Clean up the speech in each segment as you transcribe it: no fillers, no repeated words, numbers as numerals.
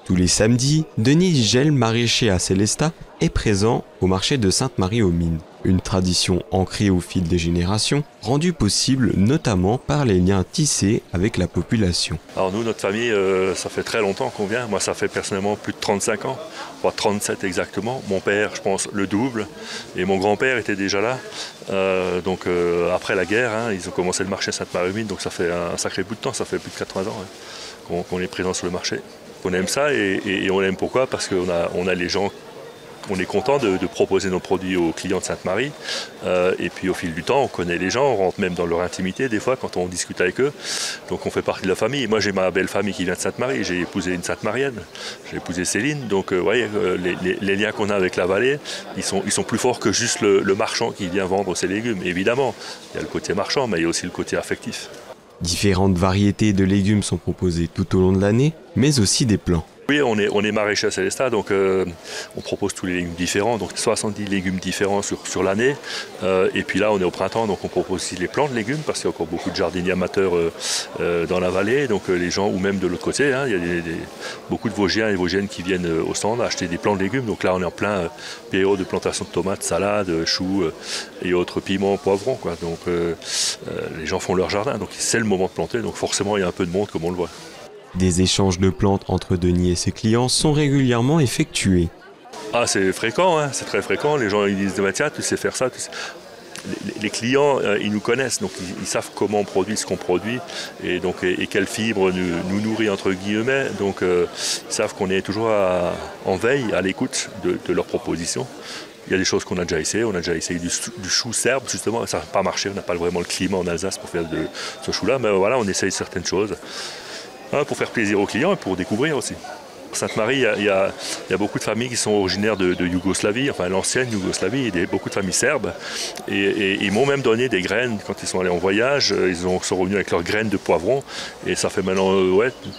Tous les samedis, Denis Gel, maraîcher à Célestat, est présent au marché de Sainte-Marie-aux-Mines. Une tradition ancrée au fil des générations, rendue possible notamment par les liens tissés avec la population. Alors nous, notre famille, ça fait très longtemps qu'on vient. Moi, ça fait personnellement plus de 35 ans, pas 37 exactement. Mon père, je pense, le double. Et mon grand-père était déjà là. Après la guerre, ils ont commencé le marché Sainte-Marie-aux-Mines, donc ça fait un sacré bout de temps, ça fait plus de 80 ans qu'on est présent sur le marché. On aime ça et on aime pourquoi? Parce qu'on a les gens, on est content de proposer nos produits aux clients de Sainte-Marie. Et puis au fil du temps, on connaît les gens, on rentre même dans leur intimité des fois quand on discute avec eux. Donc on fait partie de la famille. Moi j'ai ma belle famille qui vient de Sainte-Marie, j'ai épousé une Sainte-Marienne, j'ai épousé Céline. Donc vous voyez, les liens qu'on a avec la vallée, ils sont plus forts que juste le marchand qui vient vendre ses légumes. Évidemment, il y a le côté marchand, mais il y a aussi le côté affectif. Différentes variétés de légumes sont proposées tout au long de l'année, mais aussi des plants. Oui, on est maraîcher à Célestat, donc on propose tous les légumes différents, donc 70 légumes différents sur l'année. Et puis là, on est au printemps, donc on propose aussi les plants de légumes, parce qu'il y a encore beaucoup de jardiniers amateurs dans la vallée, donc les gens, ou même de l'autre côté, il y a beaucoup de Vosgiens et Vosgiennes qui viennent au stand acheter des plants de légumes. Donc là, on est en plein période de plantation de tomates, salades, choux et autres piments, poivrons, quoi. Donc les gens font leur jardin, donc c'est le moment de planter, donc forcément, il y a un peu de monde, comme on le voit. Des échanges de plantes entre Denis et ses clients sont régulièrement effectués. Ah, c'est fréquent, c'est très fréquent. Les gens ils disent tiens, tu sais faire ça. Les clients, ils nous connaissent, donc ils savent comment on produit ce qu'on produit et quelle fibre nous nourrit entre guillemets. Donc ils savent qu'on est toujours en veille, à l'écoute de leurs propositions. Il y a des choses qu'on a déjà essayé. On a déjà essayé du chou serbe, justement. Ça n'a pas marché. On n'a pas vraiment le climat en Alsace pour faire de ce chou-là. Mais voilà, on essaye certaines choses. Pour faire plaisir aux clients et pour découvrir aussi. Sainte-Marie, il y a beaucoup de familles qui sont originaires de Yougoslavie, enfin l'ancienne Yougoslavie, et beaucoup de familles serbes. Et ils m'ont même donné des graines quand ils sont allés en voyage. Ils sont revenus avec leurs graines de poivrons. Et ça fait maintenant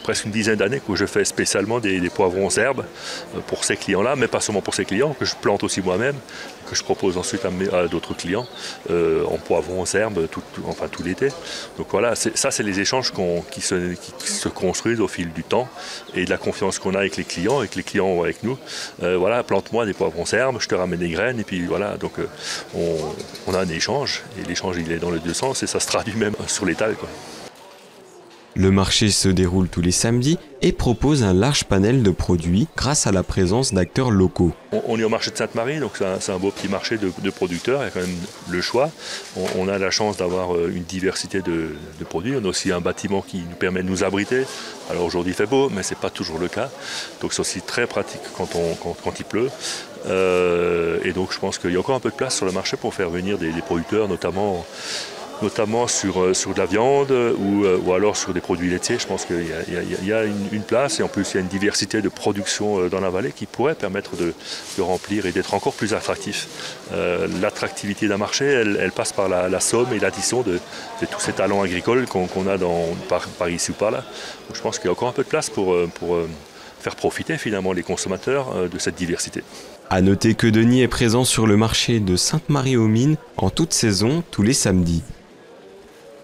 presque une dizaine d'années que je fais spécialement des poivrons serbes pour ces clients-là, mais pas seulement pour ces clients, que je plante aussi moi-même, que je propose ensuite à d'autres clients en poivrons serbes tout l'été. Donc voilà, ça c'est les échanges qui se construisent au fil du temps et de la confiance qu'on a avec les clients ont avec nous. Voilà, plante-moi des poivrons serbes, je te ramène des graines et puis voilà, donc on a un échange et l'échange il est dans les deux sens et ça se traduit même sur l'étal, quoi. Le marché se déroule tous les samedis et propose un large panel de produits grâce à la présence d'acteurs locaux. On est au marché de Sainte-Marie, donc c'est un beau petit marché de producteurs, il y a quand même le choix. On a la chance d'avoir une diversité de produits. On a aussi un bâtiment qui nous permet de nous abriter. Alors aujourd'hui il fait beau, mais ce n'est pas toujours le cas. Donc c'est aussi très pratique quand il pleut. Et donc je pense qu'il y a encore un peu de place sur le marché pour faire venir des producteurs, notamment sur de la viande ou alors sur des produits laitiers. Je pense qu'il y a une place et en plus il y a une diversité de production dans la vallée qui pourrait permettre de remplir et d'être encore plus attractif. L'attractivité d'un marché, elle passe par la somme et l'addition de tous ces talents agricoles qu'on a par ici ou par là. Donc je pense qu'il y a encore un peu de place pour faire profiter finalement les consommateurs de cette diversité. À noter que Denis est présent sur le marché de Sainte-Marie-aux-Mines en toute saison tous les samedis.